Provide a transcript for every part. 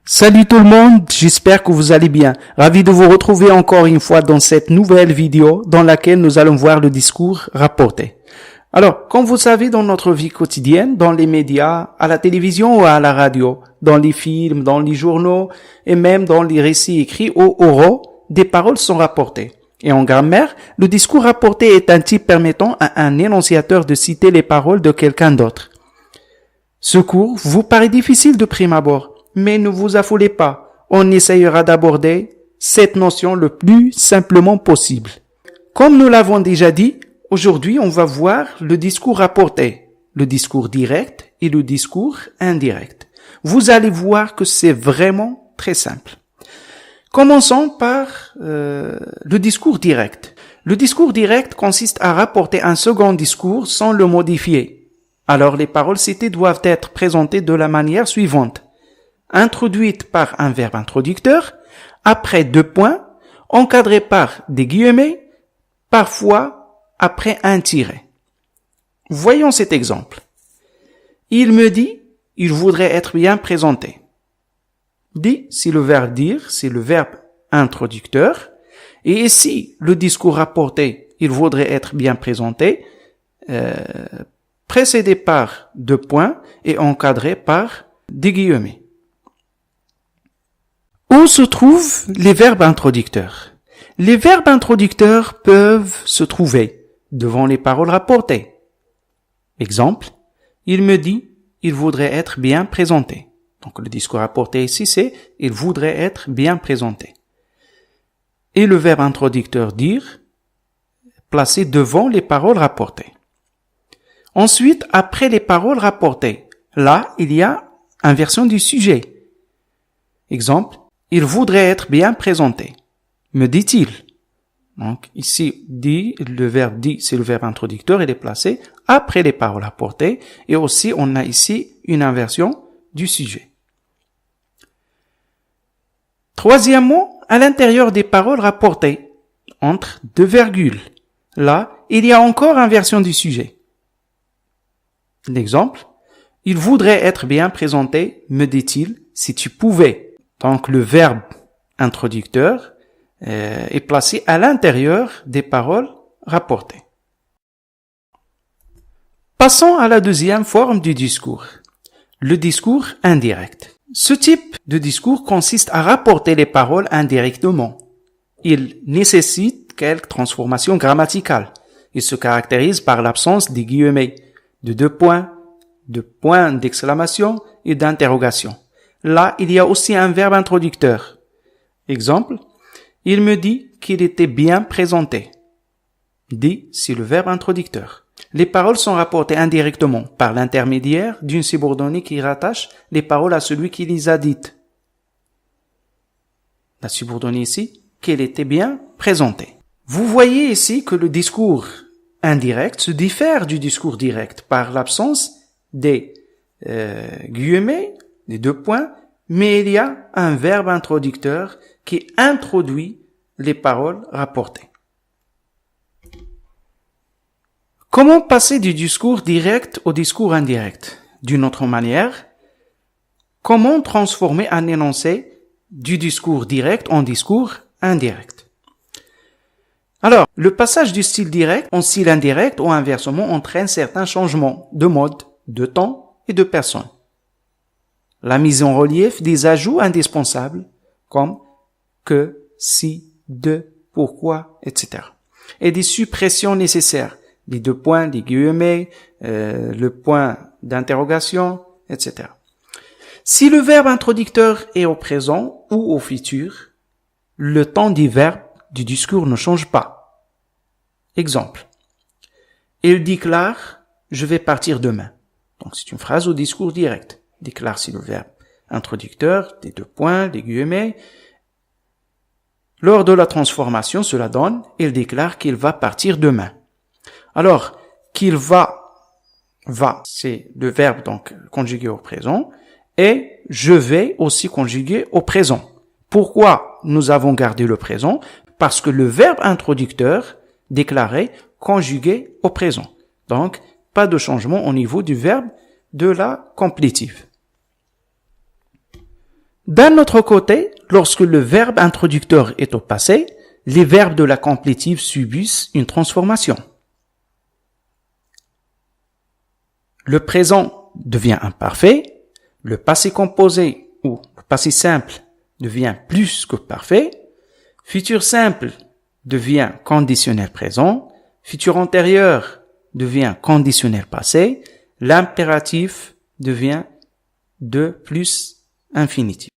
Salut tout le monde, j'espère que vous allez bien. Ravi de vous retrouver encore une fois dans cette nouvelle vidéo dans laquelle nous allons voir le discours rapporté. Alors, comme vous savez, dans notre vie quotidienne, dans les médias, à la télévision ou à la radio, dans les films, dans les journaux et même dans les récits écrits ou oraux, des paroles sont rapportées. Et en grammaire, le discours rapporté est un type permettant à un énonciateur de citer les paroles de quelqu'un d'autre. Ce cours vous paraît difficile de prime abord. Mais ne vous affolez pas, on essayera d'aborder cette notion le plus simplement possible. Comme nous l'avons déjà dit, aujourd'hui on va voir le discours rapporté, le discours direct et le discours indirect. Vous allez voir que c'est vraiment très simple. Commençons par le discours direct. Le discours direct consiste à rapporter un second discours sans le modifier. Alors les paroles citées doivent être présentées de la manière suivante. Introduite par un verbe introducteur, après deux points, encadré par des guillemets, parfois après un tiret. Voyons cet exemple. Il me dit, il voudrait être bien présenté. Dit, c'est le verbe dire, c'est le verbe introducteur. Et ici, le discours rapporté, il voudrait être bien présenté, précédé par deux points et encadré par des guillemets. Où se trouvent les verbes introducteurs? Les verbes introducteurs peuvent se trouver devant les paroles rapportées. Exemple, il me dit, il voudrait être bien présenté. Donc le discours rapporté ici, c'est il voudrait être bien présenté. Et le verbe introducteur dire, placé devant les paroles rapportées. Ensuite, après les paroles rapportées, là, il y a inversion du sujet. Exemple, il voudrait être bien présenté. Me dit-il. Donc, ici, dit, le verbe dit, c'est le verbe introducteur, il est placé après les paroles rapportées. Et aussi, on a ici une inversion du sujet. Troisièmement, à l'intérieur des paroles rapportées, entre deux virgules. Là, il y a encore inversion du sujet. L'exemple, il voudrait être bien présenté, me dit-il, si tu pouvais. Donc, le verbe introducteur est placé à l'intérieur des paroles rapportées. Passons à la deuxième forme du discours, le discours indirect. Ce type de discours consiste à rapporter les paroles indirectement. Il nécessite quelques transformations grammaticales. Il se caractérise par l'absence des guillemets, de deux points, de points d'exclamation et d'interrogation. Là, il y a aussi un verbe introducteur. Exemple, il me dit qu'il était bien présenté. Dit, c'est le verbe introducteur. Les paroles sont rapportées indirectement par l'intermédiaire d'une subordonnée qui rattache les paroles à celui qui les a dites. La subordonnée ici, qu'elle était bien présentée. Vous voyez ici que le discours indirect se diffère du discours direct par l'absence des guillemets, les deux points, mais il y a un verbe introducteur qui introduit les paroles rapportées. Comment passer du discours direct au discours indirect? D'une autre manière, comment transformer un énoncé du discours direct en discours indirect? Alors, le passage du style direct en style indirect ou inversement entraîne certains changements de mode, de temps et de personne. La mise en relief des ajouts indispensables comme que, si, de, pourquoi, etc. Et des suppressions nécessaires, les deux points, les guillemets, le point d'interrogation, etc. Si le verbe introducteur est au présent ou au futur, le temps du verbe du discours ne change pas. Exemple. Il déclare, je vais partir demain. Donc c'est une phrase au discours direct. Déclare, c'est le verbe introducteur, des deux points, des guillemets. Lors de la transformation, cela donne, il déclare qu'il va partir demain. Alors, qu'il va, c'est le verbe donc conjugué au présent, et je vais aussi conjugué au présent. Pourquoi nous avons gardé le présent? Parce que le verbe introducteur, déclaré, conjugué au présent. Donc, pas de changement au niveau du verbe de la complétive. D'un autre côté, lorsque le verbe introducteur est au passé, les verbes de la complétive subissent une transformation. Le présent devient imparfait, le passé composé ou le passé simple devient plus que parfait, futur simple devient conditionnel présent, futur antérieur devient conditionnel passé, l'impératif devient de plus infinitif.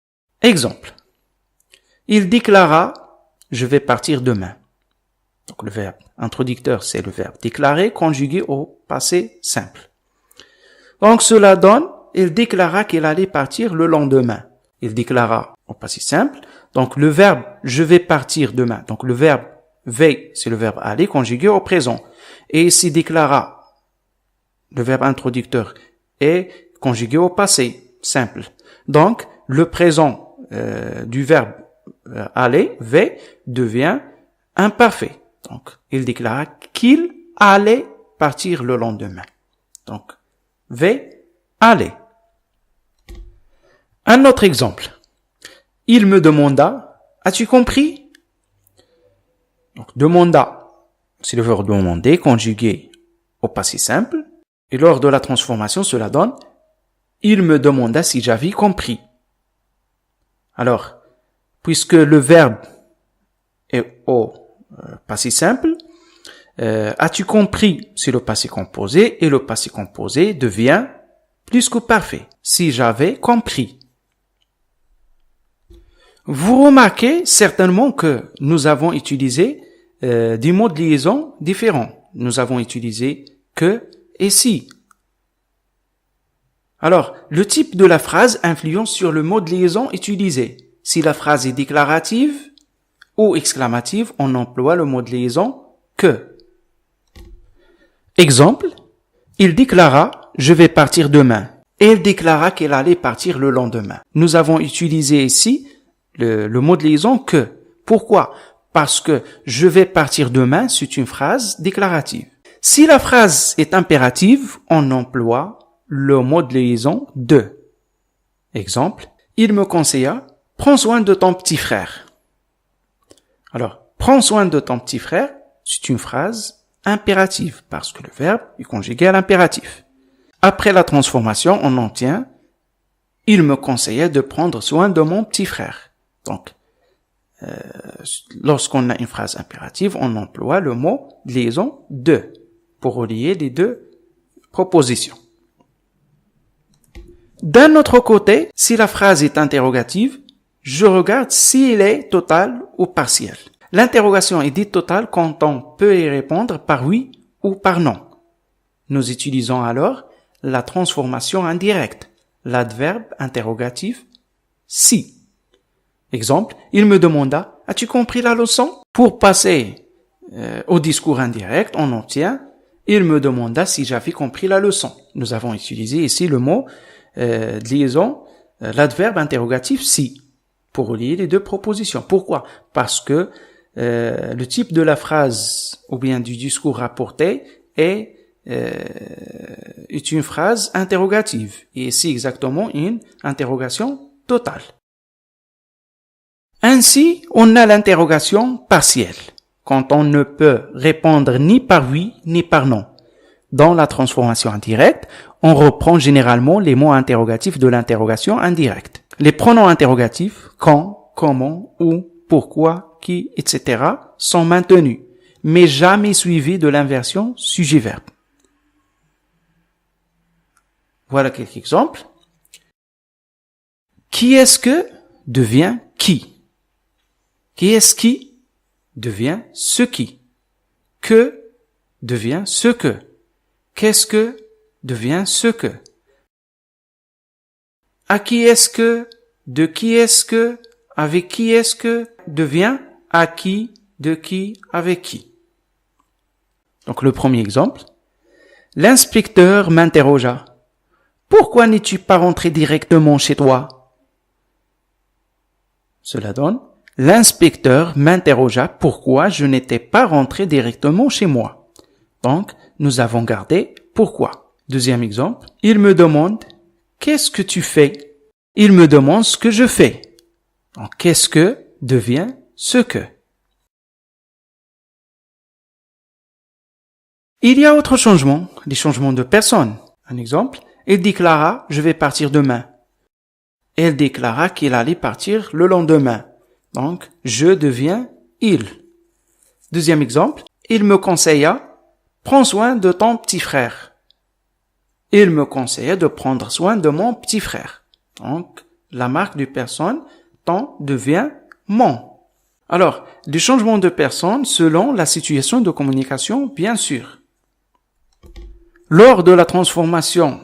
Exemple. Il déclara « je vais partir demain ». Donc le verbe introducteur, c'est le verbe déclarer conjugué au passé simple. Donc cela donne « il déclara qu'il allait partir le lendemain ». Il déclara au passé simple. Donc le verbe « je vais partir demain ». Donc le verbe « vais », c'est le verbe « aller » conjugué au présent. Et ici « déclara », le verbe introducteur, est conjugué au passé simple. Donc le présent du verbe aller, vais, devient imparfait. Donc, il déclara qu'il allait partir le lendemain. Donc, vais, aller. Un autre exemple. Il me demanda, as-tu compris? Donc, demanda, c'est le verbe demander, conjugué au passé simple. Et lors de la transformation, cela donne, il me demanda si j'avais compris. Alors, puisque le verbe est au passé simple, as-tu compris? C'est le passé composé et le passé composé devient plus que parfait. Si j'avais compris. Vous remarquez certainement que nous avons utilisé des mots de liaison différents. Nous avons utilisé que et si. Alors, le type de la phrase influence sur le mot de liaison utilisé. Si la phrase est déclarative ou exclamative, on emploie le mot de liaison que. Exemple, il déclara « je vais partir demain » et il déclara qu'elle allait partir le lendemain. Nous avons utilisé ici le mot de liaison que. Pourquoi? Parce que « je vais partir demain » c'est une phrase déclarative. Si la phrase est impérative, on emploie le mot de liaison de. Exemple, il me conseilla « prends soin de ton petit frère ». Alors, « prends soin de ton petit frère », c'est une phrase impérative parce que le verbe est conjugué à l'impératif. Après la transformation, on obtient « il me conseillait de prendre soin de mon petit frère ». Donc, lorsqu'on a une phrase impérative, on emploie le mot de liaison « de » pour relier les deux propositions. D'un autre côté, si la phrase est interrogative, je regarde si elle est totale ou partielle. L'interrogation est dite totale quand on peut y répondre par oui ou par non. Nous utilisons alors la transformation indirecte, l'adverbe interrogatif si. Exemple, il me demanda, as-tu compris la leçon? Pour passer au discours indirect, on obtient, il me demanda si j'avais compris la leçon. Nous avons utilisé ici le mot de liaison, l'adverbe interrogatif si, pour relier les deux propositions. Pourquoi? Parce que le type de la phrase ou bien du discours rapporté est une phrase interrogative et ici exactement une interrogation totale. Ainsi, on a l'interrogation partielle, quand on ne peut répondre ni par oui ni par non. Dans la transformation indirecte, on reprend généralement les mots interrogatifs de l'interrogation indirecte. Les pronoms interrogatifs, quand, comment, où, pourquoi, qui, etc. sont maintenus, mais jamais suivis de l'inversion sujet-verbe. Voilà quelques exemples. Qui est-ce que devient qui? Qui est-ce qui devient ce qui? Que devient ce que? Qu'est-ce que devient ce que? À qui est-ce que? De qui est-ce que? Avec qui est-ce que? Devient à qui? De qui? Avec qui? Donc le premier exemple. L'inspecteur m'interrogea. Pourquoi n'es-tu pas rentré directement chez toi? Cela donne. L'inspecteur m'interrogea pourquoi je n'étais pas rentré directement chez moi. Donc, nous avons gardé pourquoi. Deuxième exemple. Il me demande, qu'est-ce que tu fais? Il me demande ce que je fais. Donc, qu'est-ce que devient ce que. Il y a autre changement, les changements de personne. Un exemple, il déclara « je vais partir demain ». Elle déclara qu'il allait partir le lendemain. Donc, je deviens il. Deuxième exemple, il me conseilla « prends soin de ton petit frère ». Il me conseillait de prendre soin de mon petit frère. Donc, la marque de personne, ton devient mon. Alors, les changements de personne selon la situation de communication, bien sûr. Lors de la transformation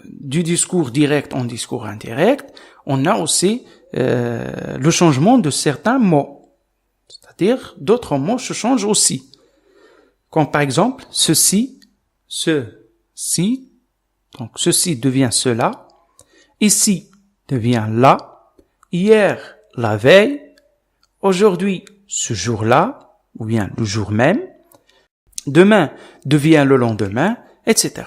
du discours direct en discours indirect, on a aussi le changement de certains mots. C'est-à-dire, d'autres mots se changent aussi. Comme par exemple, ceci, ceci, donc ceci devient cela, ici devient là, hier, la veille, aujourd'hui, ce jour-là, ou bien le jour même, demain devient le lendemain, etc.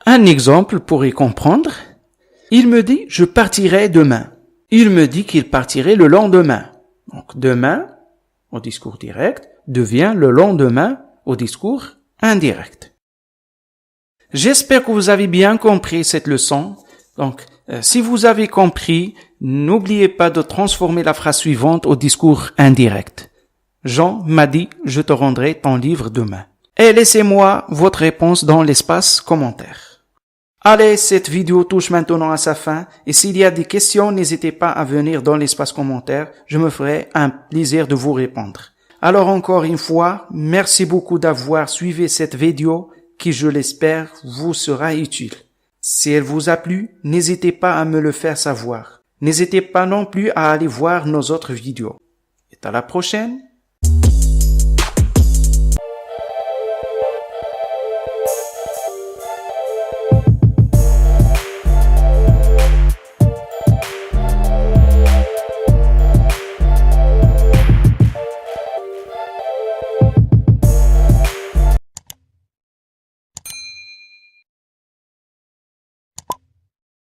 Un exemple pour y comprendre, il me dit « je partirai demain ». Il me dit qu'il partirait le lendemain. Donc demain, au discours direct, devient le lendemain au discours indirect. J'espère que vous avez bien compris cette leçon. Donc, si vous avez compris, n'oubliez pas de transformer la phrase suivante au discours indirect. Jean m'a dit « je te rendrai ton livre demain ». Et laissez-moi votre réponse dans l'espace commentaire. Allez, cette vidéo touche maintenant à sa fin et s'il y a des questions, n'hésitez pas à venir dans l'espace commentaire. Je me ferai un plaisir de vous répondre. Alors encore une fois, merci beaucoup d'avoir suivi cette vidéo qui, je l'espère, vous sera utile. Si elle vous a plu, n'hésitez pas à me le faire savoir. N'hésitez pas non plus à aller voir nos autres vidéos. Et à la prochaine!